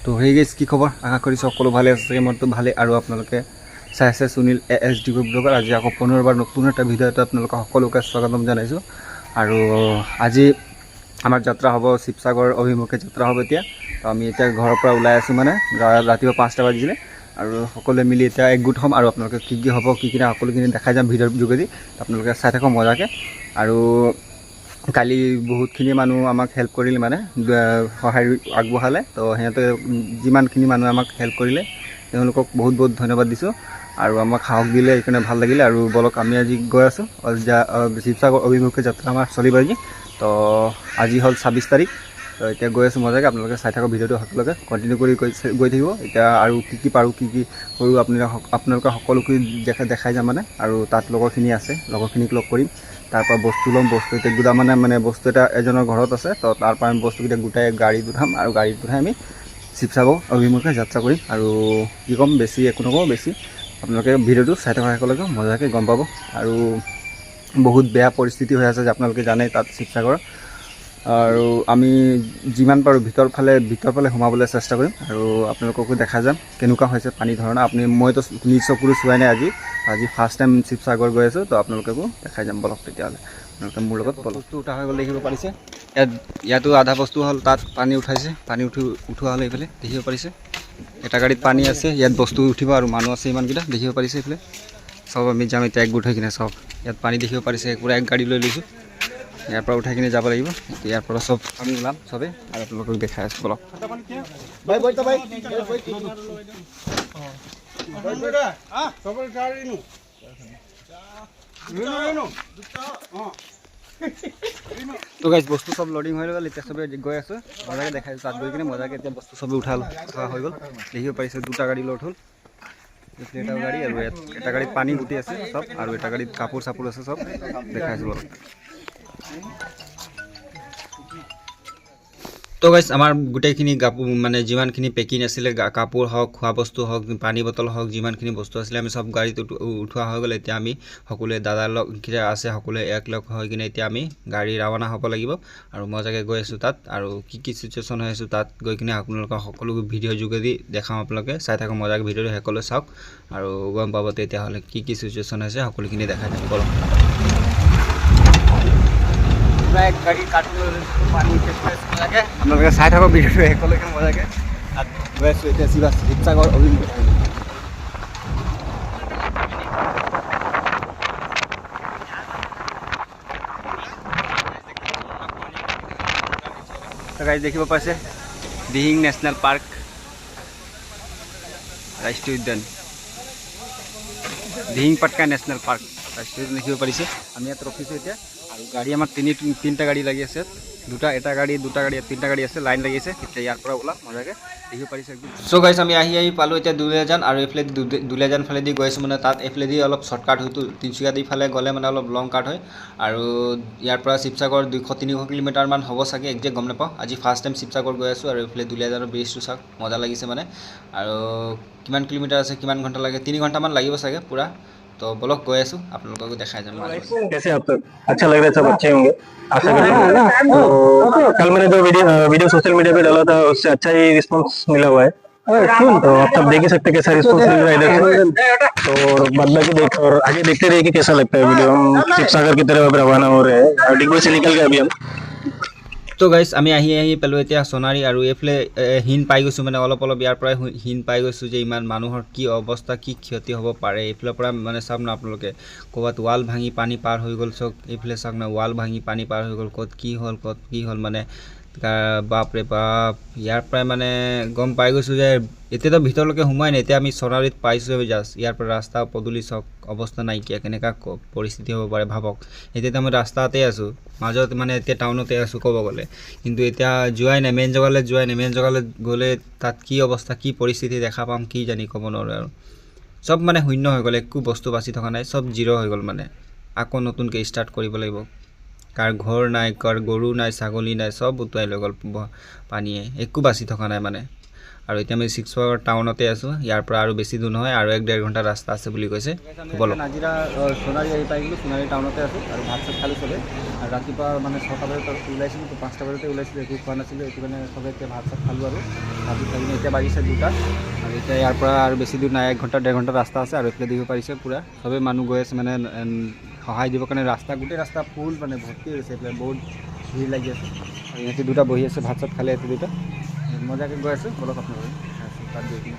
তো সেই গাইজ কি খবৰ আশা কৰিছোঁ সকলো ভালে আছে মইতো ভালে আৰু আপোনালোকে চাই আছে সুনীল ASD ব্লগৰ আজি আকৌ পুনৰবাৰ নতুন এটা ভিডিঅ'ত আপোনালোকক সকলোকে স্বাগতম জনাইছোঁ আৰু আজি আমাৰ যাত্ৰা হ'ব শিৱসাগৰ অভিমুখে যাত্ৰা হ'ব এতিয়া তো আমি এতিয়া ঘৰৰ পৰা ওলাই আছোঁ মানে ৰাতিপুৱা 5টা বাজিলে আৰু সকলোৱে মিলি এতিয়া একগোট হ'ম আৰু আপোনালোকে কি কি হ'ব কি কি না সকলোখিনি দেখাই যাম ভিডিঅ'ৰ যোগেদি আপোনালোকে চাই থাকক মজাকৈ আৰু কালি বহুতখিনি মানুহ আমাক হেল্প কৰিলে মানে সহায় আগবঢ়ালে তো সিহঁতে যিমানখিনি মানুহে আমাক হেল্প কৰিলে তেওঁলোকক বহুত বহুত ধন্যবাদ দিছোঁ আৰু আমাক সাহস দিলে সেইকাৰণে ভাল লাগিলে আৰু বলক আমি আজি গৈ আছোঁ শিৱসাগৰ অভিমুখে যাত্ৰা আমাৰ চলিব আজি তো আজি হ'ল 26 তাৰিখ তো এতিয়া গৈ আছোঁ মজাকৈ আপোনালোকে চাই থাকক ভিডিঅ'টো সকলোকে কণ্টিনিউ কৰি গৈ থাকিব এতিয়া আৰু কি কি পাৰোঁ কি কি কৰোঁ আপোনালোকে সকলোখিনি দেখাই যাম মানে আৰু তাত লগৰখিনি আছে লগৰখিনিক লগ কৰিম তাৰপৰা বস্তু ল'ম বস্তু এতিয়া গোটা মানে বস্তু এটা এজনৰ ঘৰত আছে তো তাৰপৰা আমি বস্তুকেইটা গোটাই গাড়ীত উঠাম আৰু গাড়ীত উঠাই আমি শিৱসাগৰ অভিমুখে যাত্ৰা কৰিম আৰু কি ক'ম বেছি একো নকওঁ বেছি আপোনালোকে ভিডিঅ'টো চাই থকা সকলোকে মজাকৈ গম পাব আৰু বহুত বেয়া পৰিস্থিতি হৈ আছে যে আপোনালোকে জানে তাত শিৱসাগৰ আৰু আমি যিমান পাৰোঁ ভিতৰ ফালে সোমাবলৈ চেষ্টা কৰিম আৰু আপোনালোককো দেখা যাম কেনেকুৱা হৈছে পানী ধৰণা আপুনি মইতো নিজ চকুৰে চোৱাই নাই আজি ফাৰ্ষ্ট টাইম শিৱসাগৰ গৈ আছোঁ তো আপোনালোককো দেখাই যাম বলক তেতিয়াহ'লে আপোনালোকে মোৰ লগত বস্তু উঠা হৈ গ'ল দেখিব পাৰিছে ইয়াতো আধা বস্তু হ'ল তাত পানী উঠাইছে পানী উঠোৱা হ'লে এইফালে দেখিব পাৰিছে এটা গাড়ীত পানী আছে ইয়াত বস্তু উঠিব আৰু মানুহ আছে ইমানকেইটা দেখিব পাৰিছে এইফালে চব আমি যাম এতিয়া একগোট হৈ কিনে চব ইয়াত পানী দেখিব পাৰিছে পুৰা এক গাড়ী লৈ লৈছোঁ ইয়াৰ পৰা উঠাই কিনে যাব লাগিব ইয়াৰ পৰা চব আমি ওলাম চবেই আৰু আপোনালোকক দেখাই আছোঁ বলক তো গাইজ বস্তু চব লোডিং হৈ গ'ল এতিয়া চবেই গৈ আছোঁ মজাকৈ দেখাইছোঁ তাত গৈ কিনে মজাকৈ এতিয়া বস্তু চবেই উঠা হৈ গ'ল দেখিব পাৰিছে দুটা গাড়ী লোড হ'ল এটা গাড়ী আৰু ইয়াত এটা গাড়ীত পানী গুটি আছে চব আৰু এটা গাড়ীত কাপোৰ চাপোৰ আছে চব দেখাইছোঁ বাৰু তো গাইজ আমাৰ গোটেইখিনি কাপোৰ মানে যিমানখিনি পেকিং আছিলে কাপোৰ হওক খোৱা বস্তু হওক পানী বটল হওক যিমানখিনি বস্তু আছিলে আমি চব গাড়ীত উঠোৱা হৈ গ'ল এতিয়া আমি সকলোৱে দাদাৰ লগকেইটা আছে সকলোৱে একলগ হৈ কিনে এতিয়া আমি গাড়ী ৰাওনা হ'ব লাগিব আৰু মজাকৈ গৈ আছোঁ তাত আৰু কি কি চিটুৱেশ্যন হৈ আছোঁ তাত গৈ কিনে আপোনালোকক সকলো ভিডিঅ'ৰ যোগেদি দেখাম আপোনালোকে চাই থাকক মজাকৈ ভিডিঅ'টো সকলোৱে চাওক আৰু গম পাব তেতিয়াহ'লে কি কি চিটুৱেশ্যন হৈছে সকলোখিনি দেখাই থাকিব এক গাড়ী কাটি পানী মজাকৈ আপোনালোকে চাই থাকক ভিডিঅ'টো সকলোকে মজাকৈ তাত গৈ আছোঁ এতিয়া শিৱসাগৰ অভিমুখে গাড়ী দেখিব পাইছে দিহিং নেশ্যনেল পাৰ্ক ৰাষ্ট্ৰীয় উদ্যান দিহিং পাটকা নেশ্যনেল পাৰ্ক ৰাষ্ট্ৰীয় উদ্যান দেখিব পাৰিছে আমি ইয়াত ৰখিছোঁ এতিয়া আৰু গাড়ী আমাৰ তিনিটা গাড়ী লাগি আছে দুটা গাড়ী তিনিটা গাড়ী আছে লাইন লাগি আছে এতিয়া ইয়াৰ পৰা ওলাম মজাকৈ দেখিব পাৰিছে চ' গাইছ আমি আহি পালোঁ এতিয়া দুলীয়াজান আৰু এইফালে দুলীয়াজান ফালেদি গৈ আছোঁ মানে তাত এইফালেদি অলপ শ্বৰ্টকাট হয়তো তিনিচুকীয়া দি ফালে গ'লে মানে অলপ লং কাট হয় আৰু ইয়াৰ পৰা শিৱসাগৰ 200-300 কিলোমিটাৰমান হ'ব চাগে একজেক্ট গম নাপাওঁ আজি ফাৰ্ষ্ট টাইম শিৱসাগৰ গৈ আছোঁ আৰু এইফালে দুলীয়াজানৰ ব্ৰিজটো চাওক মজা লাগিছে মানে আৰু কিমান কিলোমিটাৰ আছে কিমান ঘণ্টা লাগে 3 ঘণ্টামান লাগিব চাগে পূৰা तो ब्लॉग गए आसू आप लोगों को दिखाया जाए कैसे आप तक अच्छा लग रहा है सब अच्छे होंगे आशा करता हूँ तो कल मैंने जो वीडियो सोशल मीडिया पे डाला था उससे अच्छा ही रिस्पांस मिला हुआ है तो आप सब देख ही सकते कैसा रिस्पांस मिल रहा है इधर से तो बाद बाकी देख और आगे देखते रहिए कि कैसा लगता है वीडियो हम शिवसागर की तरफ रवाना हो रहे हैं डिगबोई से निकल गए अभी हम তো গাইজ আমি আহি পালোঁ এতিয়া সোণাৰী আৰু এইফালে হীন পাই গৈছোঁ মানে অলপ ইয়াৰ পৰাই হীন পাই গৈছোঁ যে ইমান মানুহৰ কি অৱস্থা কি ক্ষতি হ'ব পাৰে এইফালৰ পৰা মানে চাওক না আপোনালোকে ক'ৰবাত ৱাল ভাঙি পানী পাৰ হৈ গ'ল চাওক এইফালে চাওক না ৱাল ভাঙি পানী পাৰ হৈ গ'ল ক'ত কি হ'ল মানে বাপৰে বাপ ইয়াৰ পৰাই মানে গম পাই গৈছোঁ যে এতিয়াতো ভিতৰলৈকে সোমাই নাই এতিয়া আমি সোণাৰীত পাইছোঁ জাষ্ট ইয়াৰ পৰা ৰাস্তা পদূলি চাওক অৱস্থা নাইকিয়া কেনেকুৱা পৰিস্থিতি হ'ব পাৰে ভাবক এতিয়াতো আমি ৰাস্তাতে আছোঁ মাজত মানে এতিয়া টাউনতে আছোঁ ক'ব গ'লে কিন্তু এতিয়া যোৱাই নাই মেইন জেগালৈ গ'লে তাত কি অৱস্থা কি পৰিস্থিতি দেখা পাম কি জানি ক'ব নোৱাৰোঁ আৰু চব মানে শূন্য হৈ গ'ল একো বস্তু বাচি থকা নাই চব জিৰ' হৈ গ'ল মানে আকৌ নতুনকৈ ষ্টাৰ্ট কৰিব লাগিব কাৰ ঘৰ নাই কাৰ গৰু নাই ছাগলী নাই চব উটুৱাই লৈ গ'ল পানীয়ে একো বাচি থকা নাই মানে আৰু এতিয়া আমি 6 ফৰ টাউনতে আছোঁ ইয়াৰ পৰা আৰু বেছি দূৰ নহয় আৰু 1-1.5 ঘণ্টা ৰাস্তা আছে বুলি কৈছে বলক নাজিৰা সোণাৰী আহি পাই গ'লোঁ সোণাৰী টাউনতে আছোঁ আৰু ভাত চাত খালোঁ চবে আৰু ৰাতিপুৱা মানে 6টা বজাত ওলাইছিলোঁ তো 5টা বজাতে ওলাইছিলোঁ একো খোৱা নাছিলোঁ এইটো কাৰণে চবে এতিয়া ভাত চাত খালোঁ আৰু ভাত খাই কিনে এতিয়া বাজিছে 2টা আৰু এতিয়া ইয়াৰ পৰা আৰু বেছি দূৰ নাই 1 ঘণ্টা 1.5 ঘণ্টা ৰাস্তা আছে আৰু এইফালে দিব পাৰিছে পূৰা চবেই মানুহ গৈ আছে মানে সহায় দিবৰ কাৰণে ৰাস্তা গোটেই ৰাস্তা ফুল মানে ভৰ্তি হৈছে এইফালে বহুত ভিৰ লাগি আছে আৰু ইহঁতে 2টা বহি আছে ভাত চাত খালে ইহঁতে 2টা মজাকৈ গৈ আছোঁ বলক আপোনালোকে তাত গৈ কিনে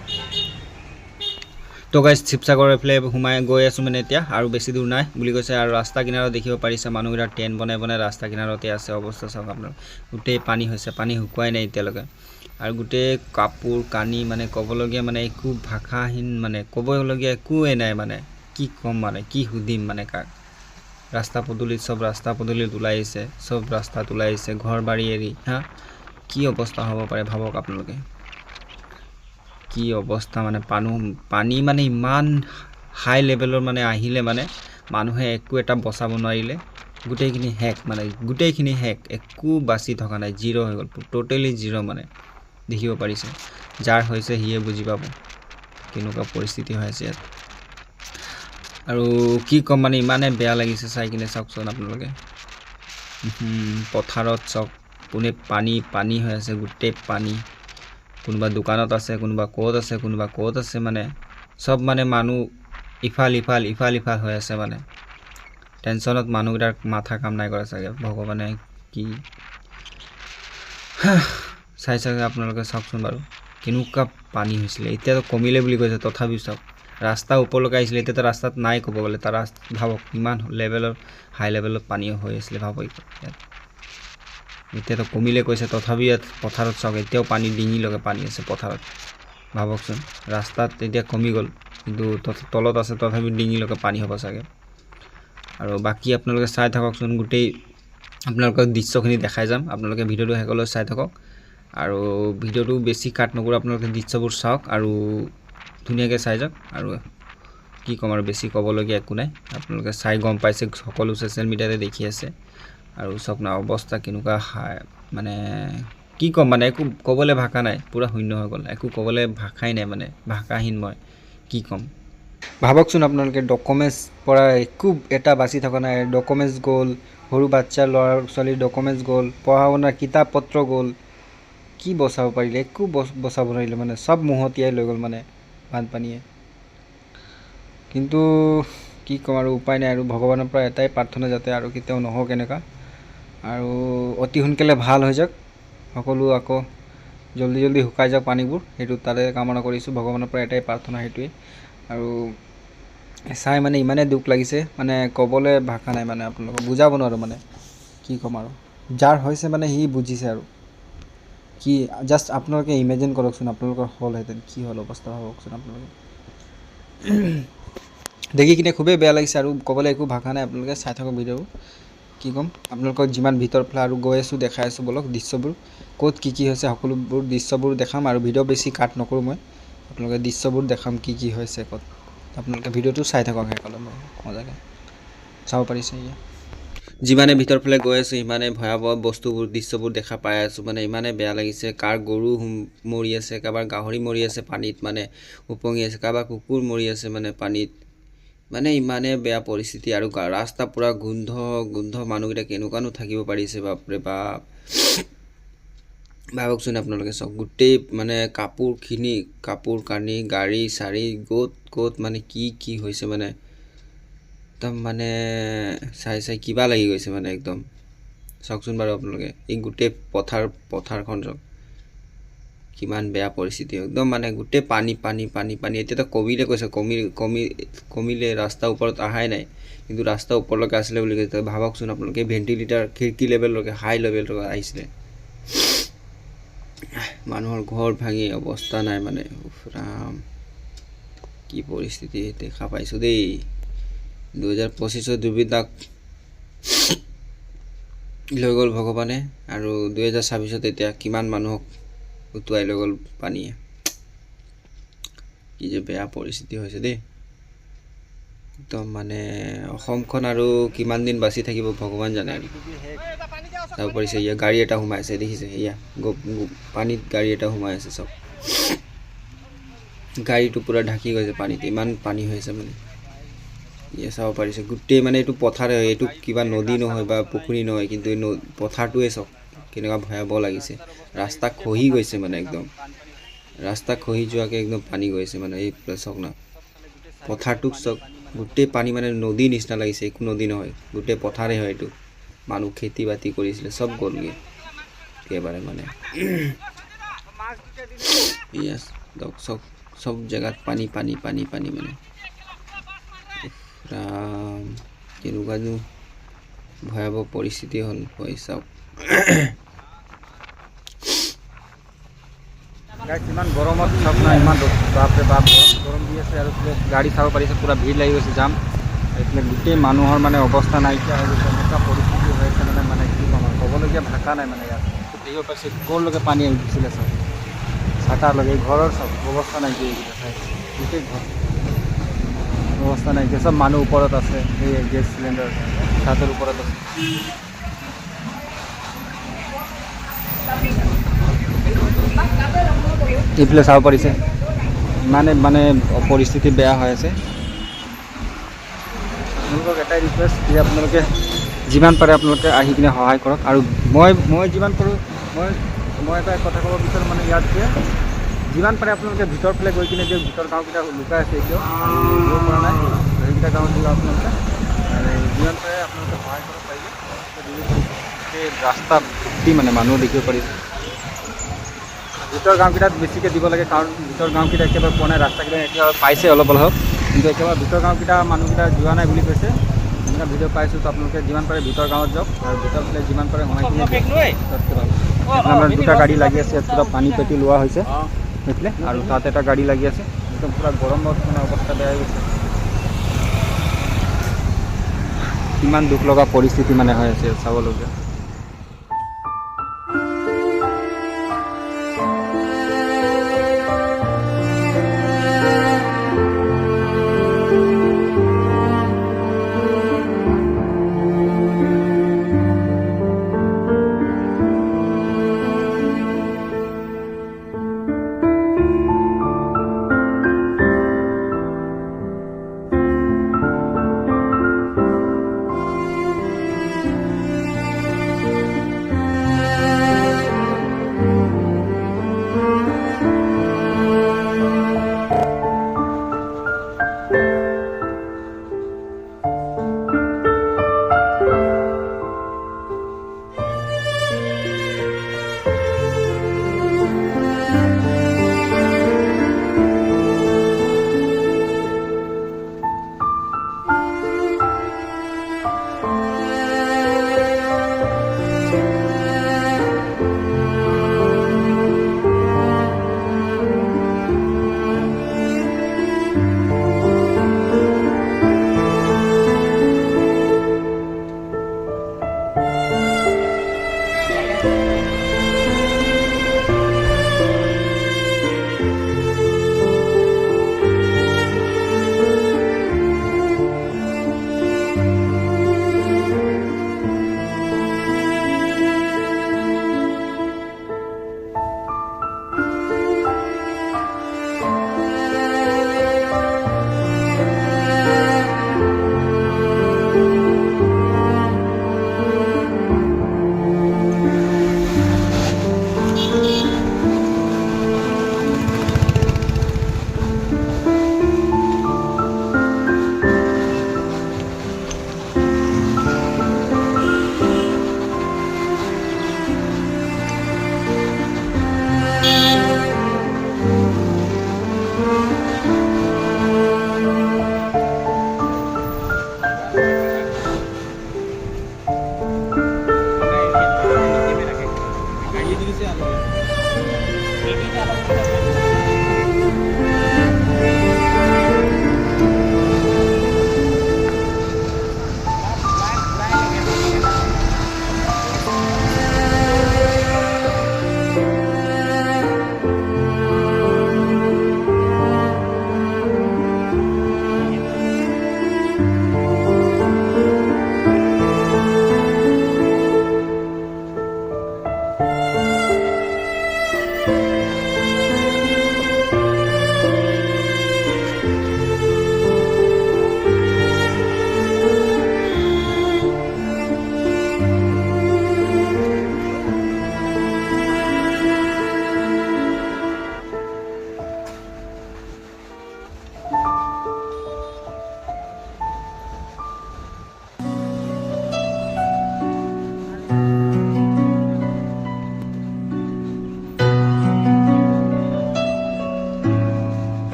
তো গাইজ শিৱসাগৰ এইফালে সোমাই গৈ আছোঁ মানে এতিয়া আৰু বেছি দূৰ নাই বুলি কৈছে আৰু ৰাস্তা কিনাৰত দেখিব পাৰিছে মানুহকেইটা টেণ্ট বনাই বনাই ৰাস্তা কিনাৰতে আছে অৱস্থা চাওক আপোনালোক গোটেই পানী হৈছে পানী শুকুৱাই নাই এতিয়ালৈকে আৰু গোটেই কাপোৰ কানি মানে ক'বলগীয়া মানে একো ভাষাহীন মানে ক'বলগীয়া একোৱেই নাই মানে কি ক'ম মানে কি সুধিম মানে কাক ৰাস্তা পদূলিত চব ৰাস্তা পদূলিত ওলাই আহিছে চব ৰাস্তাত ওলাই আহিছে ঘৰ বাৰী এৰি হা কি অৱস্থা হ'ব পাৰে ভাবক আপোনালোকে কি অৱস্থা মানে পানী মানে ইমান হাই লেভেলৰ মানে আহিলে মানে মানুহে একো এটা বচাব নোৱাৰিলে গোটেইখিনি হেক একো বাচি থকা নাই জিৰ' হৈ গ'ল টোটেলি জিৰ' মানে দেখিব পাৰিছে যাৰ হৈছে সিয়ে বুজি পাব কেনেকুৱা পৰিস্থিতি হৈ আছে ইয়াত আৰু কি ক'ম মানে ইমানে বেয়া লাগিছে চাই কিনে চাওকচোন আপোনালোকে পথাৰত চাওক পোনে পানী হৈ আছে গোটেই পানী কোনোবা দোকানত আছে কোনোবা ক'ত আছে মানে সব মানে মানুহ ইফাল হৈ আছে মানে টেনশ্যনত মানুহকেইটাৰ মাথা কাম নাই কৰা চাগে ভগৱানে কি চাই আপোনালোকে চাওকচোন বাৰু কেনেকুৱা পানী হৈছিলে এতিয়াতো কমিলে বুলি কৈছে তথাপিও চাওক ৰাস্তা ওপৰলৈকে আহিছিলে এতিয়াতো ৰাস্তাত নাই ক'ব গ'লে তাৰ ভাবক ইমান লেভেলৰ হাই লেভেলত পানী হৈ আছিলে ভাবক ইয়াত এতিয়াতো কমিলে কৈছে তথাপি ইয়াত পথাৰত চাওক এতিয়াও পানী ডিঙিলৈকে পানী আছে পথাৰত ভাবকচোন ৰাস্তাত এতিয়া কমি গ'ল কিন্তু তলত আছে তথাপি ডিঙিলৈকে পানী হ'ব চাগে আৰু বাকী আপোনালোকে চাই থাককচোন গোটেই আপোনালোকক দৃশ্যখিনি দেখাই যাম আপোনালোকে ভিডিঅ'টো শেষলৈ চাই থাকক আৰু ভিডিঅ'টো বেছি কাট নকৰোঁ আপোনালোকে দৃশ্যবোৰ চাওক আৰু ধুনীয়াকৈ চাই যাওক আৰু কি ক'ম আৰু বেছি ক'বলগীয়া একো নাই আপোনালোকে চাই গম পাইছে সকলো ছ'চিয়েল মিডিয়াতে দেখি আছে আৰু চাওক না অৱস্থা কেনেকুৱা মানে কি ক'ম মানে একো ক'বলৈ ভাষা নাই পূৰা শূন্য হৈ গ'ল একো ক'বলৈ ভাষাই নাই মানে ভাষাহীন মই কি ক'ম ভাবকচোন আপোনালোকে ডকুমেণ্টছ পৰা একো এটা বাচি থকা নাই ডকুমেণ্টছ গ'ল সৰু বাচ্ছা ল'ৰা ছোৱালীৰ ডকুমেণ্টছ গ'ল পঢ়া শুনাৰ কিতাপ পত্ৰ গ'ল কি বচাব পাৰিলে একো বচাব নোৱাৰিলে মানে চব মহতিয়াই লৈ গ'ল মানে বানপানীয়ে কিন্তু কি ক'ম আৰু উপায় নাই আৰু ভগৱানৰ পৰা এটাই প্ৰাৰ্থনা যাতে আৰু কেতিয়াও নহওক এনেকুৱা আৰু অতি সোনকালে ভাল হৈ যাওক সকলো আকৌ জল্দি শুকাই যাওক পানীবোৰ সেইটো তাতে কামনা কৰিছোঁ ভগৱানৰ পৰা এটাই প্ৰাৰ্থনা সেইটোৱেই আৰু চাই মানে ইমানেই দুখ লাগিছে মানে ক'বলৈ ভাষা নাই মানে আপোনালোকক বুজাব নোৱাৰোঁ মানে কি ক'ম আৰু যাৰ হৈছে মানে সি বুজিছে আৰু কি জাষ্ট আপোনালোকে ইমেজিন কৰকচোন আপোনালোকৰ হ'লহেঁতেন কি হ'ল অৱস্থা ভাবকচোন আপোনালোকে দেখি কিনে খুবেই বেয়া লাগিছে আৰু ক'বলৈ একো ভাষা নাই আপোনালোকে চাই থাকক ভিডিঅ'বোৰ কি ক'ম আপোনালোকক যিমান ভিতৰ ফালে আৰু গৈ আছোঁ দেখাই আছোঁ বলক দৃশ্যবোৰ ক'ত কি হৈছে সকলোবোৰ দৃশ্যবোৰ দেখাম আৰু ভিডিঅ' বেছি কাট নকৰোঁ মই আপোনালোকে দৃশ্যবোৰ দেখাম কি হৈছে ক'ত আপোনালোকে ভিডিঅ'টো চাই থাকক সেইকাৰণে মজাকৈ চাব পাৰিছে এয়া যিমানে ভিতৰ ফালে গৈ আছোঁ সিমানে ভয়াৱহ বস্তুবোৰ দৃশ্যবোৰ দেখা পাই আছোঁ মানে ইমানে বেয়া লাগিছে কাৰ গৰু মৰি আছে কাৰোবাৰ গাহৰি মৰি আছে পানীত মানে উপঙি আছে কাৰোবাৰ কুকুৰ মৰি আছে মানে পানীত মানে ইমানে বেয়া পৰিস্থিতি আৰু ৰাস্তা পূৰা গোন্ধ মানুহকেইটা কেনেকুৱানো থাকিব পাৰিছে বাপৰে বাপ ভাবকচোন আপোনালোকে চাওক গোটেই মানে কাপোৰ কানি গাড়ী চাৰি ক'ত মানে কি হৈছে মানে একদম মানে চাই কিবা লাগি গৈছে মানে একদম চাওকচোন বাৰু আপোনালোকে এই গোটেই পথাৰখন চাওক কিমান বেয়া পৰিস্থিতি একদম মানে গোটেই পানী এতিয়াতো কমিলে কৈছে কমিলে ৰাস্তাৰ ওপৰত অহাই নাই কিন্তু ৰাস্তাৰ ওপৰলৈকে আছিলে বুলি কৈছে ভাবকচোন আপোনালোকে ভেণ্টিলেটাৰ খিৰিকী লেভেললৈকে হাই লেভেললৈকে আহিছিলে মানুহৰ ঘৰ ভাঙি অৱস্থা নাই মানে ৰাম কি পৰিস্থিতি দেখা পাইছোঁ দেই 2025 দুৰ্বিপাক লৈ গ'ল ভগৱানে আৰু 2026 এতিয়া কিমান মানুহক উটুৱাই লৈ গ'ল পানীয়ে কি যে বেয়া পৰিস্থিতি হৈছে দেই একদম মানে অসমখন আৰু কিমান দিন বাচি থাকিব ভগৱান জানে আৰু চাব পাৰিছে ইয়া গাড়ী এটা সোমাই আছে দেখিছে ইয়া পানীত গাড়ী এটা সোমাই আছে চব গাড়ীটো পূৰা ঢাকি গৈছে পানীতে, ইমান পানী হৈছে মানে ইয়ে চাব পাৰিছে গোটেই মানে এইটো পথাৰ হয়, এইটো কিবা নদী নহয় বা পুখুৰী নহয়, কিন্তু এই পথাৰটোৱে চাওক কেনেকুৱা ভয়াৱহ লাগিছে। ৰাস্তা খহি গৈছে মানে একদম, ৰাস্তা খহি যোৱাকৈ একদম পানী গৈছে মানে এই চাওক না, পথাৰটোক চাওক গোটেই পানী মানে নদীৰ নিচিনা লাগিছে, একো নদী নহয় গোটেই পথাৰে হয় এইটো। মানুহ খেতি বাতি কৰিছিলে চব গ'লগৈ একেবাৰে মানে ইয়াছ দক চব চব জেগাত পানী পানী পানী পানী মানে ৰাম কেনেকুৱানো ভয়াৱহ পৰিস্থিতি হ'ল হয় চাওক। ইমান গৰমত চাওক না, ইমান বাপৰে বাপ গৰম দি আছে আৰু গাড়ী চাব পাৰিছে পূৰা ভিৰ লাগি গৈছে যাম। এইফালে গোটেই মানুহৰ মানে অৱস্থা নাইকিয়া হৈ গৈছে, এনেকুৱা পৰিস্থিতি হৈ আছে মানে মানে কি ক'ম আৰু ক'বলগীয়া ভাষা নাই মানে ইয়াত। দেখিব পাইছে ঘৰলৈকে পানী আহি গৈছিলে চব, চাটাৰলৈকে ঘৰৰ চব অৱস্থা নাইকিয়া এইকেইটা চাই, গোটেই ঘৰ অৱস্থা নাইকিয়া, চব মানুহ ওপৰত আছে, এই গেছ চিলিণ্ডাৰ ছাতৰ ওপৰত আছে। এইফালে চাব পাৰিছে ইমানে মানে পৰিস্থিতি বেয়া হৈ আছে। আপোনালোকক এটাই ৰিকুৱেষ্ট যে আপোনালোকে যিমান পাৰে আপোনালোকে আহি কিনে সহায় কৰক। আৰু মই যিমান পাৰোঁ মই এটা কথা ক'ব বিচাৰোঁ মানে ইয়াত যে যিমান পাৰে আপোনালোকে ভিতৰ ফালে গৈ কিনে যে ভিতৰ গাঁওকেইটা লুকাই আছে এতিয়াও দিব পৰা নাই, সেইকেইটা গাঁৱত দিওঁ আপোনালোকে যিমান পাৰে আপোনালোকে সহায় কৰিব পাৰিলে। সেই ৰাস্তা ভৰ্তি মানে মানুহ দেখিব পাৰিছে। ভিতৰ গাঁওকেইটাত বেছিকৈ দিব লাগে, কাৰণ ভিতৰ গাঁওকেইটা একেবাৰে পোৱা নাই, ৰাস্তাকেইটা এতিয়া পাইছে অলপ অলপ, কিন্তু একেবাৰে ভিতৰ গাঁওকেইটা মানুহকেইটা যোৱা নাই বুলি কৈছে। এনেকুৱা ভিডিঅ' পাইছোঁ, তো আপোনালোকে যিমান পাৰে ভিতৰ গাঁৱত যাওক আৰু ভিতৰ ফালে যিমান পাৰে সোমাই কিনে আমাৰ দুটা গাড়ী লাগি আছে, ইয়াত পূৰা পানী পেটি লোৱা হৈছে সেইফালে, আৰু তাত এটা গাড়ী লাগি আছে, একদম পূৰা গৰমত মানে অৱস্থা বেয়া হৈ গৈছে। কিমান দুখ লগা পৰিস্থিতি মানে হৈ আছে চাবলগীয়া।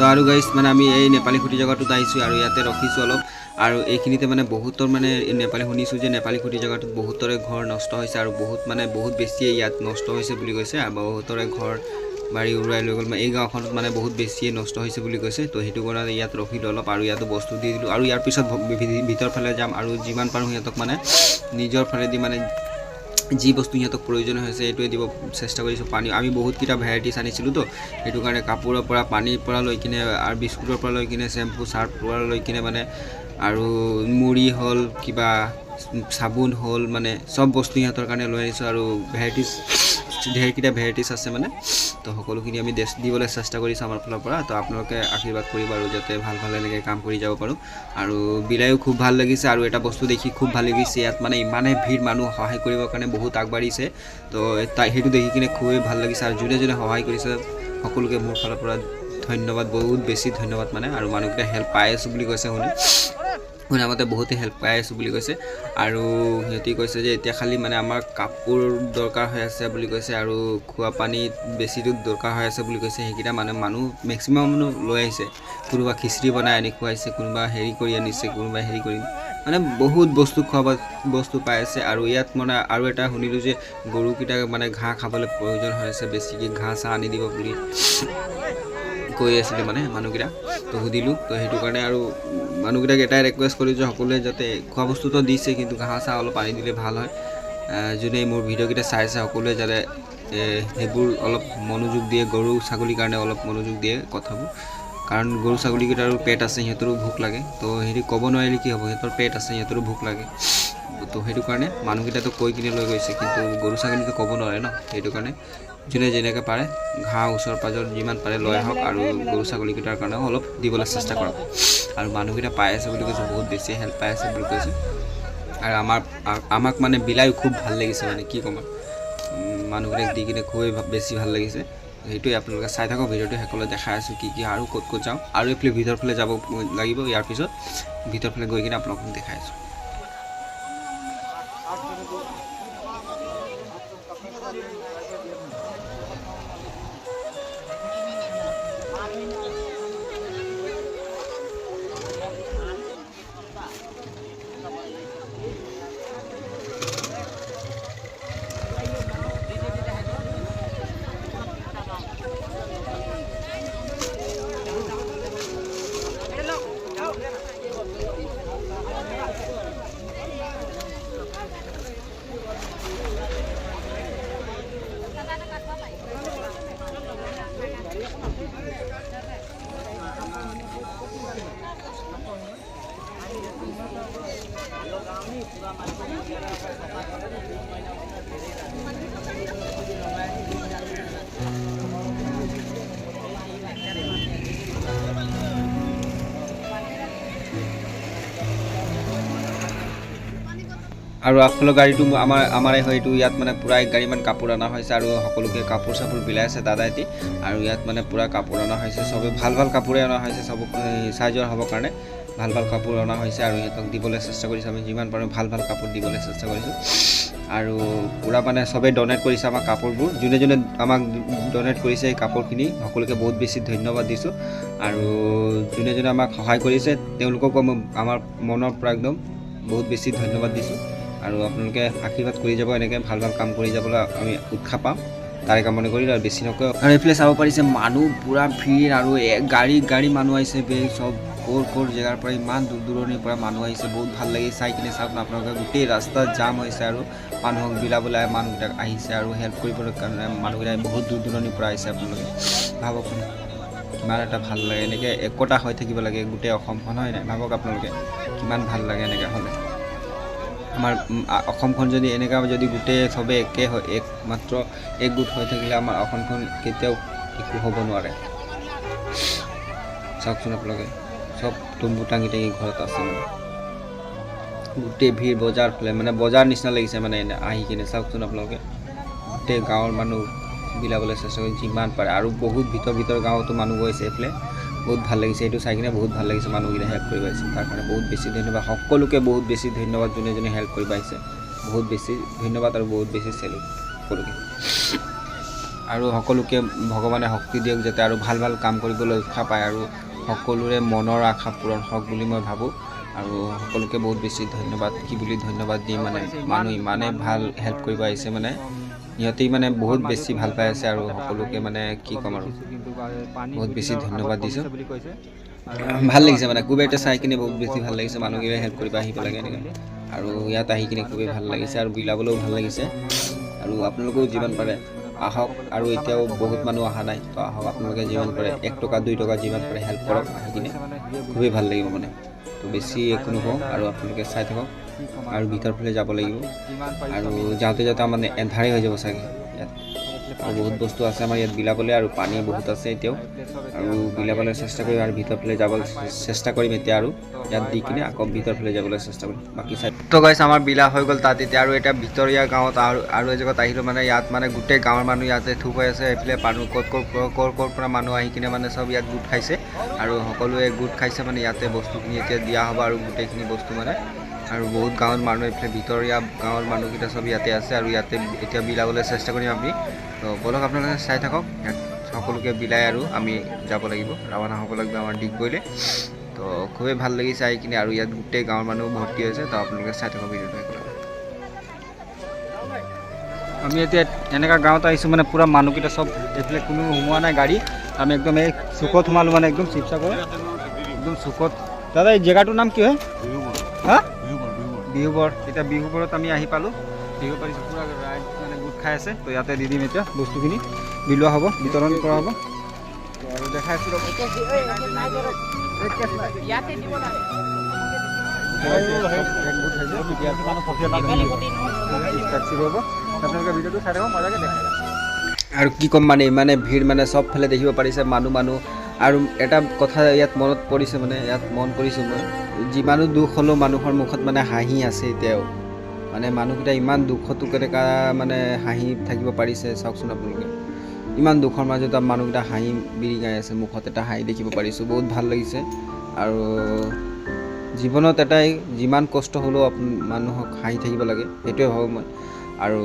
তো আৰু গাইজ মানে আমি এই নেপালী খুঁটি জেগাটোত আহিছোঁ আৰু ইয়াতে ৰখিছোঁ অলপ আৰু এইখিনিতে মানে বহুতৰ মানে নেপালী শুনিছোঁ যে নেপালী খুঁটি জেগাটোত বহুতৰে ঘৰ নষ্ট হৈছে আৰু বহুত বেছিয়ে ইয়াত নষ্ট হৈছে বুলি কৈছে আৰু বহুতৰে ঘৰ বাৰী উৰুৱাই লৈ গ'ল এই গাঁওখনত মানে বহুত বেছিয়ে নষ্ট হৈছে বুলি কৈছে তো সেইটো কাৰণে ইয়াত ৰখিলোঁ অলপ আৰু ইয়াতো বস্তু দি দিলোঁ আৰু ইয়াৰ পিছত ভিতৰ ফালে যাম আৰু যিমান পাৰোঁ সিহঁতক মানে নিজৰ ফালেদি মানে যি বস্তু সিহঁতক প্ৰয়োজন হৈছে এইটোৱে দিব চেষ্টা কৰিছোঁ পানী আমি বহুতকেইটা ভেৰাইটিছ আনিছিলোঁ তো সেইটো কাৰণে কাপোৰৰ পৰা পানীৰ পৰা লৈ কিনে আৰু বিস্কুটৰ পৰা লৈ কিনে চেম্পু চাৰ্ফ পৰা লৈ কিনে মানে আৰু মুড়ি হ'ল কিবা চাবোন হ'ল মানে চব বস্তু সিহঁতৰ কাৰণে লৈ আনিছোঁ আৰু ভেৰাইটিছ ঢেৰকেইটা ভেৰাইটিছ আছে মানে তো সকলোখিনি আমি দিবলৈ চেষ্টা কৰিছোঁ আমাৰ ফালৰ পৰা তো আপোনালোকে আশীৰ্বাদ কৰিব আৰু যাতে ভাল এনেকৈ কাম কৰি যাব পাৰোঁ আৰু বিলায়ো খুব ভাল লাগিছে আৰু এটা বস্তু দেখি খুব ভাল লাগিছে ইয়াত মানে ইমানেই ভিৰ মানুহ সহায় কৰিবৰ কাৰণে বহুত আগবাঢ়িছে তো সেইটো দেখি কিনে খুবেই ভাল লাগিছে আৰু যোনে সহায় কৰিছে সকলোকে মোৰ ফালৰ পৰা ধন্যবাদ বহুত বেছি ধন্যবাদ মানে আৰু মানুহকেইটা হেল্প পাই আছোঁ বুলি কৈছে শুনামতে বহুতে হেল্প পাই আছোঁ বুলি কৈছে আৰু সিহঁতি কৈছে যে এতিয়া খালি মানে আমাৰ কাপোৰ দৰকাৰ হৈ আছে বুলি কৈছে আৰু খোৱা পানী বেছিটো দৰকাৰ হৈ আছে বুলি কৈছে সেইকেইটা মানে মানুহ মেক্সিমাম মানুহ লৈ আহিছে কোনোবা খিচিৰি বনাই আনি খুৱাইছে কোনোবা হেৰি কৰি আনিছে কোনোবা হেৰি কৰি মানে বহুত বস্তু খোৱা বস্তু পাই আছে আৰু ইয়াত মানে আৰু এটা শুনিলোঁ যে গৰুকেইটাক মানে ঘাঁহ খাবলৈ প্ৰয়োজন হৈ আছে বেছিকৈ ঘাঁহ চাহ আনি দিব বুলি কৈ আছিলে মানে মানুহকেইটা তো সুধিলোঁ তো সেইটো কাৰণে আৰু মানুহকেইটাক এটাই ৰিকুৱেষ্ট কৰিছোঁ যে সকলোৱে যাতে খোৱা বস্তুটো দিছে কিন্তু ঘাঁহ চাহ অলপ আনি দিলে ভাল হয় যোনে মোৰ ভিডিঅ'কেইটা চাইছে সকলোৱে যাতে সেইবোৰ অলপ মনোযোগ দিয়ে গৰু ছাগলীৰ কাৰণে অলপ মনোযোগ দিয়ে কথাবোৰ কাৰণ গৰু ছাগলীকেইটাৰো পেট আছে সিহঁতৰো ভোক লাগে তো সিহঁতি ক'ব নোৱাৰিলে কি হ'ব সিহঁতৰ পেট আছে সিহঁতৰো ভোক লাগে তো সেইটো কাৰণে মানুহকেইটাতো কৈ কিনে লৈ গৈছে কিন্তু গৰু ছাগলীটো ক'ব নোৱাৰে ন সেইটো কাৰণে যোনে যেনেকৈ পাৰে ঘাঁহ ওচৰ পাজৰ যিমান পাৰে লৈ আহক আৰু গৰু ছাগলীকেইটাৰ কাৰণেও অলপ দিবলৈ চেষ্টা কৰক আৰু মানুহকেইটা পাই আছে বুলি কৈছে বহুত বেছি হেল্প পাই আছে বুলি কৈছে আৰু আমাক মানে বিলায়ো খুব ভাল লাগিছে মানে কি ক'ম মানুহকেইটাক দি কিনে খুবেই বেছি ভাল লাগিছে সেইটোৱে আপোনালোকে চাই থাকক ভিডিঅ'টো সকলোৱে দেখাই আছোঁ কি আৰু ক'ত যাওঁ আৰু এইফালে ভিতৰ ফালে যাব লাগিব ইয়াৰ পিছত ভিতৰ ফালে গৈ কিনে আপোনালোকক দেখাই আছোঁ আৰু আগফালৰ গাড়ীটো আমাৰে হয় এইটো ইয়াত মানে পূৰা এক গাড়ীমান কাপোৰ অনা হৈছে আৰু সকলোকে কাপোৰ চাপোৰ বিলাই আছে দাদাইতি আৰু ইয়াত মানে পূৰা কাপোৰ অনা হৈছে চবে ভাল কাপোৰে অনা হৈছে চব চাইজৰ হ'বৰ কাৰণে ভাল কাপোৰ অনা হৈছে আৰু সিহঁতক দিবলৈ চেষ্টা কৰিছোঁ আমি যিমান পাৰোঁ ভাল কাপোৰ দিবলৈ চেষ্টা কৰিছোঁ আৰু পূৰা মানে চবেই ডনেট কৰিছে আমাক কাপোৰবোৰ যোনে আমাক ডনেট কৰিছে এই কাপোৰখিনি সকলোকে বহুত বেছি ধন্যবাদ দিছোঁ আৰু যোনে আমাক সহায় কৰিছে তেওঁলোককো আমাৰ মনৰ পৰা একদম বহুত বেছি ধন্যবাদ দিছোঁ আৰু আপোনালোকে আশীৰ্বাদ কৰি যাব এনেকৈ ভাল কাম কৰি যাবলৈ আমি উৎসাহ পাম তাৰে কামনা কৰি আৰু বেছি নকয় আৰু এইফালে চাব পাৰিছে মানুহ পূৰা ভিৰ আৰু গাড়ী মানুহ আহিছে চব ক'ৰ জেগাৰ পৰা ইমান দূৰণিৰ পৰা মানুহ আহিছে বহুত ভাল লাগি চাই কিনে চাওক আপোনালোকে গোটেই ৰাস্তাত জাম হৈছে আৰু মানুহক বিলাবলৈ মানুহকেইটাক আহিছে আৰু হেল্প কৰিবলৈ কাৰণে মানুহকেইটাই বহুত দূৰণিৰ পৰা আহিছে আপোনালোকে ভাবকচোন কিমান এটা ভাল লাগে এনেকৈ একতা হৈ থাকিব লাগে গোটেই অসমখন হয় নাই ভাবক আপোনালোকে কিমান ভাল লাগে এনেকৈ হ'লে আমাৰ অসমখন যদি এনেকৈ যদি গোটেই চবেই একে হয় মাত্ৰ একগোট হৈ থাকিলে আমাৰ অসমখন কেতিয়াও একো হ'ব নোৱাৰে চাওকচোন আপোনালোকে চব তুম্বু টাঙি ঘৰত আছে মানে গোটেই ভিৰ বজাৰ ফালে মানে বজাৰ নিচিনা লাগিছে মানে আহি কিনে চাওকচোন আপোনালোকে গোটেই গাঁৱৰ মানুহ বিলাবলৈ চেষ্টা কৰি যিমান পাৰে আৰু বহুত ভিতৰ গাঁৱতো মানুহ গৈছে এইফালে বহুত ভাল লাগিছে এইটো চাই কিনে বহুত ভাল লাগিছে মানুহকেইটা হেল্প কৰিব আহিছে তাৰ কাৰণে বহুত বেছি ধন্যবাদ সকলোকে বহুত বেছি ধন্যবাদ যোনে হেল্প কৰিব আহিছে বহুত বেছি ধন্যবাদ আৰু বহুত বেছি চেলুট সকলোকে আৰু সকলোকে ভগৱানে শক্তি দিয়ক যাতে আৰু ভাল ভাল কাম কৰিবলৈ উৎসাহ পায় আৰু সকলোৰে মনৰ আশা পূৰণ হওক বুলি মই ভাবোঁ আৰু সকলোকে বহুত বেছি ধন্যবাদ কি বুলি ধন্যবাদ দি মানে মানুহ ইমানে ভাল হেল্প কৰিব আহিছে মানে সিহঁতেই মানে বহুত বেছি ভাল পাই আছে আৰু সকলোকে মানে কি ক'ম আৰু বহুত বেছি ধন্যবাদ দিছোঁ ভাল লাগিছে মানে খুবেই এটা চাই কিনে বহুত বেছি ভাল লাগিছে মানুহবোৰে হেল্প কৰিব আহিব লাগে এনেকৈ আৰু ইয়াত আহি কিনে খুবেই ভাল লাগিছে আৰু বিলাবলৈও ভাল লাগিছে আৰু আপোনালোকেও যিমান পাৰে আহক আৰু এতিয়াও বহুত মানুহ অহা নাই তো আহক আপোনালোকে যিমান পাৰে 1 টকা 2 টকা যিমান পাৰে হেল্প কৰক আহি কিনে খুবেই ভাল লাগিব মানে তো বেছি একো নহওক আৰু আপোনালোকে চাই থাকক আৰু ভিতৰ ফালে যাব লাগিব আৰু যাওঁতে যাওঁতে মানে এন্ধাৰে হৈ যাব চাগে ইয়াত আৰু বহুত বস্তু আছে আমাৰ ইয়াত বিলাবলৈ আৰু পানী বহুত আছে এতিয়াও আৰু বিলাবলৈ চেষ্টা কৰিম আৰু ভিতৰ ফালে যাব চেষ্টা কৰিম এতিয়া আৰু ইয়াত দি কিনে আকৌ ভিতৰ ফালে যাবলৈ চেষ্টা কৰিম বাকী চাই তো গাইছ আমাৰ বিলা হৈ গ'ল তাত এতিয়া আৰু এতিয়া ভিতৰীয়া গাঁৱত আৰু এজেগাত আহিলোঁ মানে ইয়াত মানে গোটেই গাঁৱৰ মানুহ ইয়াতে থুপ হৈ আছে এইফালে মানুহ ক'ৰ পৰা মানুহ আহি কিনে মানে চব ইয়াত গোট খাইছে আৰু সকলোৱে গোট খাইছে মানে ইয়াতে বস্তুখিনি এতিয়া দিয়া হ'ব আৰু গোটেইখিনি বস্তু মানে আৰু বহুত গাঁৱৰ মানুহ এইফালে ভিতৰীয়া গাঁৱৰ মানুহকেইটা চব ইয়াতে আছে আৰু ইয়াতে এতিয়া বিলাবলৈ চেষ্টা কৰিম আমি তো বলক আপোনালোকে চাই থাকক ইয়াত সকলোকে বিলাই আৰু আমি যাব লাগিব ৰাওনা হ'ব লাগিব আমাৰ ডিগবৈলৈ তো খুবেই ভাল লাগিছে আহি কিনে আৰু ইয়াত গোটেই গাঁৱৰ মানুহ ভৰ্তি হৈছে তো আপোনালোকে চাই থাকক ভিডিঅ'টো আমি এতিয়া এনেকুৱা গাঁৱত আহিছোঁ মানে পূৰা মানুহকেইটা চব এইফালে কোনো সোমোৱা নাই গাড়ী আমি একদম এই চুকত সোমালোঁ মানে একদম শিৱসাগৰ একদম চুকত দাদা এই জেগাটোৰ নাম কি হয় হা বিহুবৰ এতিয়া বিহুবৰত আমি আহি পালোঁ বিহু পাৰিছোঁ পূৰা ৰাইজ মানে গোট খাই আছে তো ইয়াতে দি দিম এতিয়া বস্তুখিনি বিলোৱা হ'ব বিতৰণ কৰা হ'ব তো আৰু দেখাই আছোঁ আপোনালোকে ভিডিঅ'টো চাই থাকক মজাকৈ দেখাই আৰু কি ক'ম মানে ইমানে ভিৰ মানে চবফালে দেখিব পাৰিছে মানুহ আৰু এটা কথা ইয়াত মনত পৰিছে মানে ইয়াত মন কৰিছোঁ মই যিমানো দুখ হ'লেও মানুহৰ মুখত মানে হাঁহি আছে এতিয়াও মানে মানুহকেইটা ইমান দুখতো কেনেকুৱা মানে হাঁহি থাকিব পাৰিছে চাওকচোন আপোনালোকে ইমান দুখৰ মাজত মানুহকেইটা হাঁহি বিৰিঙাই আছে মুখত এটা হাঁহি দেখিব পাৰিছোঁ বহুত ভাল লাগিছে আৰু জীৱনত এটাই যিমান কষ্ট হ'লেও মানুহক হাঁহি থাকিব লাগে সেইটোৱে ভাবোঁ মই আৰু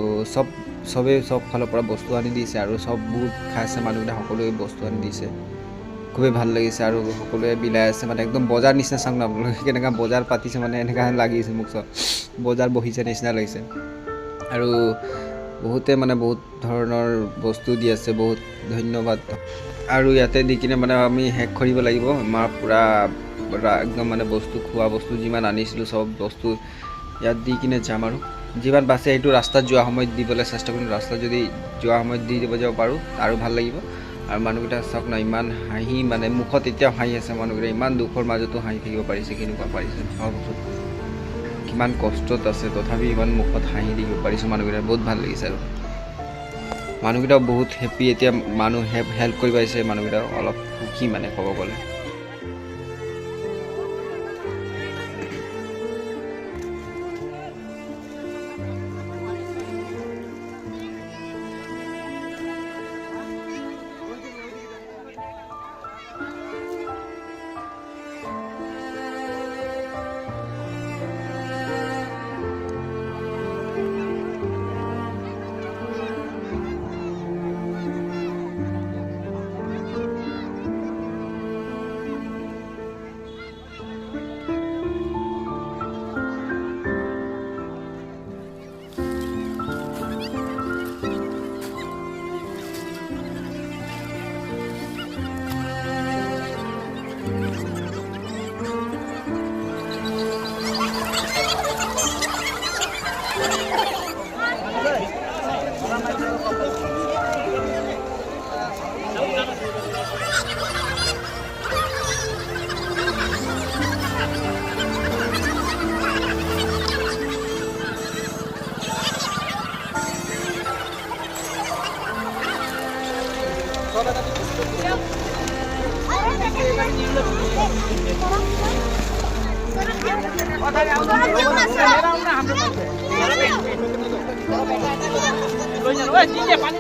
চবেই চব ফালৰ পৰা বস্তু আনি দিছে আৰু চববোৰ খাইছে মানুহকেইটা সকলোৱে বস্তু আনি দিছে খুবেই ভাল লাগিছে আৰু সকলোৱে বিলাই আছে মানে একদম বজাৰ নিচিনা চাওক না আপোনালোকে কেনেকুৱা বজাৰ পাতিছে মানে এনেকুৱা লাগিছে মোক চব বজাৰ বহিছে নিচিনা লাগিছে আৰু বহুতে মানে বহুত ধৰণৰ বস্তু দি আছে বহুত ধন্যবাদ আৰু ইয়াতে দি কিনে মানে আমি শেষ কৰিব লাগিব আমাৰ পূৰা একদম মানে বস্তু খোৱা বস্তু যিমান আনিছিলোঁ চব বস্তু ইয়াত দি কিনে যাম আৰু যিমান বাছে এইটো ৰাস্তাত যোৱা সময়ত দিবলৈ চেষ্টা কৰিম ৰাস্তাত যদি যোৱা সময়ত দি দিব যাব পাৰোঁ আৰু ভাল লাগিব আৰু মানুহকেইটা চাওক না ইমান হাঁহি মানে মুখত এতিয়াও হাঁহি আছে মানুহকেইটা ইমান দুখৰ মাজতো হাঁহি থাকিব পাৰিছে কেনেকুৱা পাৰিছে ভাবকচোন কিমান কষ্টত আছে তথাপি ইমান মুখত হাঁহি দিব পাৰিছোঁ মানুহকেইটা বহুত ভাল লাগিছে আৰু মানুহকেইটাও বহুত হেপ্পী এতিয়া মানুহ হেল্প কৰিব আহিছে মানুহকেইটা অলপ সুখী মানে ক'ব গ'লে পানী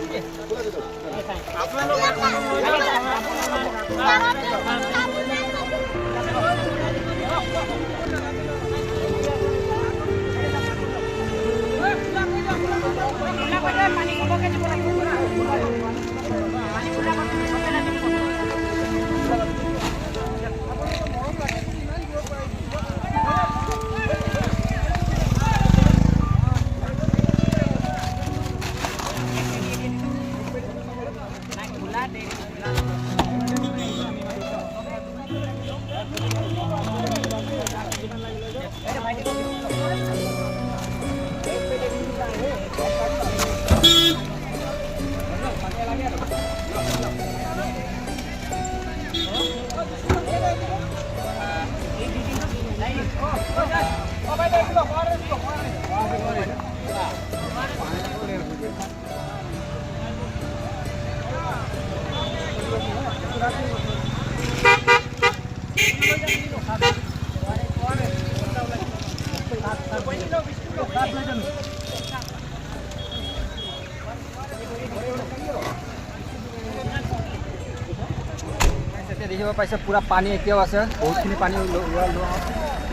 দেখিব পাইছে পুৰা পানী এতিয়াও আছে, বহুতখিনি পানী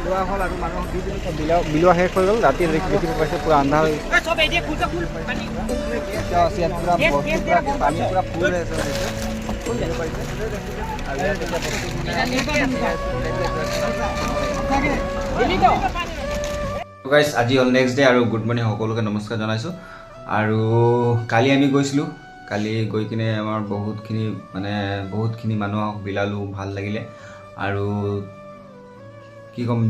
লোৱা হ'ল আৰু মানুহক দি দিলে বিলোৱা শেষ হৈ গ'ল। ৰাতি দেখিব পাইছে পুৰা আন্ধাৰ হৈ এতিয়াও আছে, ইয়াত পুৰা পানী পুৰা ফুল হৈ আছে। গাইজ আজি হ'ল নেক্সট ডে আৰু গুড মৰ্ণিং সকলোকে নমস্কাৰ জনাইছোঁ। আৰু কালি আমি গৈছিলোঁ, কালি গৈ কিনে আমাৰ বহুতখিনি মানুহক বিলালোঁ, ভাল লাগিলে। আৰু কি ক'ম,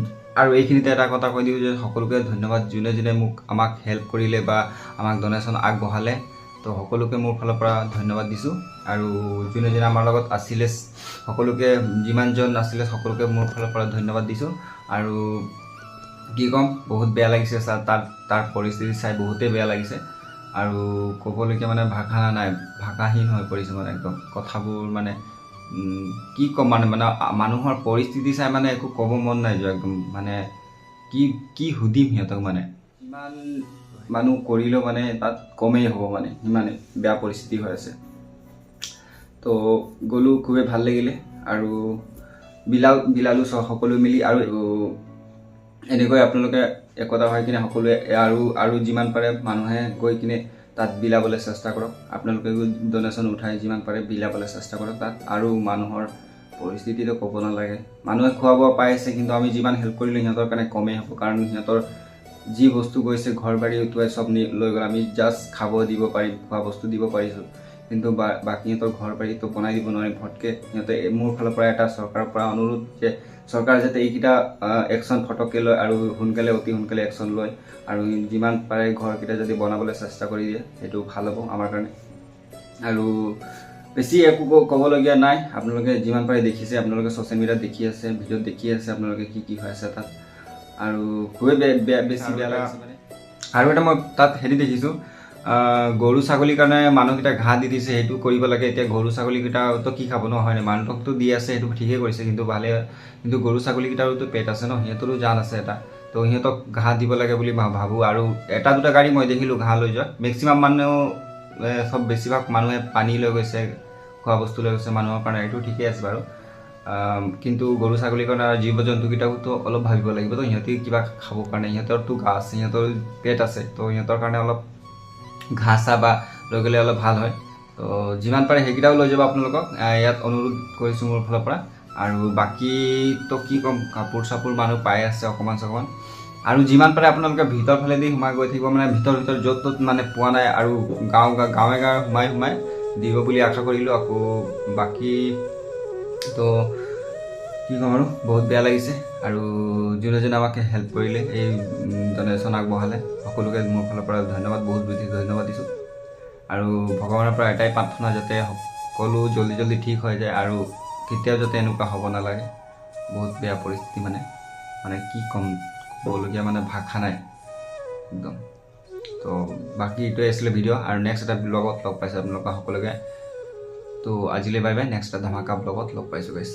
আৰু এইখিনিতে এটা কথা কৈ দিওঁ যে সকলোকে ধন্যবাদ, যোনে যোনে আমাক হেল্প কৰিলে বা আমাক ডনেশ্যন আগবঢ়ালে, তো সকলোকে মোৰ ফালৰ পৰা ধন্যবাদ দিছোঁ। আৰু যোনে যোনে আমাৰ লগত আছিলে, সকলোকে যিমানজন আছিলে সকলোকে মোৰ ফালৰ পৰা ধন্যবাদ দিছোঁ। আৰু কি ক'ম, বহুত বেয়া লাগিছে তাৰ পৰিস্থিতি চাই বহুতেই বেয়া লাগিছে। আৰু ক'বলৈকে মানে ভাষা নাই, ভাষাহীন হৈ পৰিছে মানে একদম কথাবোৰ মানে কি ক'ম মানে মানুহৰ পৰিস্থিতি চাই মানে একো ক'ব মন নাই যোৱা একদম। মানে কি সুধিম সিহঁতক, মানে ইমান মানুহ কৰিলেও মানে তাত কমেই হ'ব, মানে ইমানে বেয়া পৰিস্থিতি হৈ আছে। তো গ'লোঁ, খুবেই ভাল লাগিলে আৰু বিলালোঁ সকলোৱে মিলি। আৰু এনেকৈ আপোনালোকে একতা হৈ কিনে সকলোৱে আৰু যিমান পাৰে মানুহে গৈ কিনে তাত বিলাবলৈ চেষ্টা কৰক। আপোনালোকে ডনেশ্যন উঠাই যিমান পাৰে বিলাবলৈ চেষ্টা কৰক তাত। আৰু মানুহৰ পৰিস্থিতিটো ক'ব নালাগে, মানুহে খোৱা বোৱা পাই আছে, কিন্তু আমি যিমান হেল্প কৰিলোঁ সিহঁতৰ কাৰণে কমেই হ'ব। কাৰণ সিহঁতৰ যি বস্তু গৈছে, ঘৰ বাৰী উটুৱাই চব লৈ গ'ল। আমি জাষ্ট খাব দিব পাৰিম, খোৱা বস্তু দিব পাৰিছোঁ, কিন্তু বাকী সিহঁতৰ ঘৰ বাৰীটো বনাই দিব নোৱাৰিম ফটকৈ। সিহঁতে মোৰ ফালৰ পৰা এটা চৰকাৰৰ পৰা অনুৰোধ যে চৰকাৰে যাতে এইকেইটা একশ্যন ফটককৈ লয় আৰু অতি সোনকালে একশ্যন লয়। আৰু যিমান পাৰে ঘৰকেইটা যদি বনাবলৈ চেষ্টা কৰি দিয়ে, সেইটো ভাল হ'ব আমাৰ কাৰণে। আৰু বেছি একো ক'বলগীয়া নাই, আপোনালোকে যিমান পাৰে দেখিছে, আপোনালোকে ছ'চিয়েল মিডিয়াত দেখি আছে, ভিডিঅ'ত দেখি আছে আপোনালোকে কি হৈ আছে তাত। আৰু খুবেই বেছি বেয়া লাগিছে মানে। আৰু এটা মই তাত দেখিছোঁ, গৰু ছাগলীৰ কাৰণে মানুহকেইটা ঘাঁহ দি দিছে, সেইটো কৰিব লাগে। এতিয়া গৰু ছাগলীকেইটাতো কি খাব ন, হয়নে? মানুহকতো দি আছে, সেইটো ঠিকেই কৰিছে, কিন্তু গৰু ছাগলীকেইটাৰোতো পেট আছে ন, সিহঁতৰো জান আছে এটা। তো সিহঁতক ঘাঁহ দিব লাগে বুলি ভাবোঁ। আৰু এটা দুটা গাড়ী মই দেখিলোঁ ঘাঁহ লৈ যোৱা, মেক্সিমাম মানুহ বেছিভাগ মানুহে পানী লৈ গৈছে, খোৱা বস্তু লৈ গৈছে মানুহৰ কাৰণে, এইটো ঠিকেই আছে বাৰু। কিন্তু গৰু ছাগলীৰ কাৰণে জীৱ জন্তুকেইটাকতো অলপ ভাবিব লাগিব। তো সিহঁতে কিবা খাবৰ কাৰণে, সিহঁতৰতো গা আছে, সিহঁতৰ পেট আছে, তো সিহঁতৰ কাৰণে অলপ ঘাঁহ চাহ বা লৈ গ'লে অলপ ভাল হয়। তো যিমান পাৰে সেইকেইটাও লৈ যাব আপোনালোকক, ইয়াত অনুৰোধ কৰিছোঁ মোৰ ফালৰ পৰা। আৰু বাকীতো কি ক'ম, কাপোৰ চাপোৰ মানুহ পাই আছে অকণমান চকণমান। আৰু যিমান পাৰে আপোনালোকে ভিতৰ ফালেদি সোমাই গৈ থাকিব, মানে ভিতৰ য'ত ত'ত মানে পোৱা নাই, আৰু গাঁৱে সোমাই দিব বুলি আশা কৰিলোঁ। আকৌ বাকী তো কি ক'ম আৰু, বহুত বেয়া লাগিছে। আৰু যোনে যোনে আমাক হেল্প কৰিলে, এই ডনেশ্যন আগবঢ়ালে, সকলোকে মোৰ ফালৰ পৰা ধন্যবাদ, বহুত ধন্যবাদ দিছোঁ। আৰু ভগৱানৰ পৰা এটাই প্ৰাৰ্থনা, যাতে সকলো জল্দি ঠিক হৈ যায় আৰু কেতিয়াও যাতে এনেকুৱা হ'ব নালাগে। বহুত বেয়া পৰিস্থিতি মানে কি ক'ম, ক'বলগীয়া মানে ভাষা নাই একদম। তো বাকী এইটোৱে আছিলে ভিডিঅ', আৰু নেক্সট এটা ব্লগত লগ পাইছোঁ আপোনালোকক সকলোকে। তো আজিলৈ বাই বাই, নেক্সট এটা ধামাকা ব্লগত লগ পাইছোঁ গাইছ।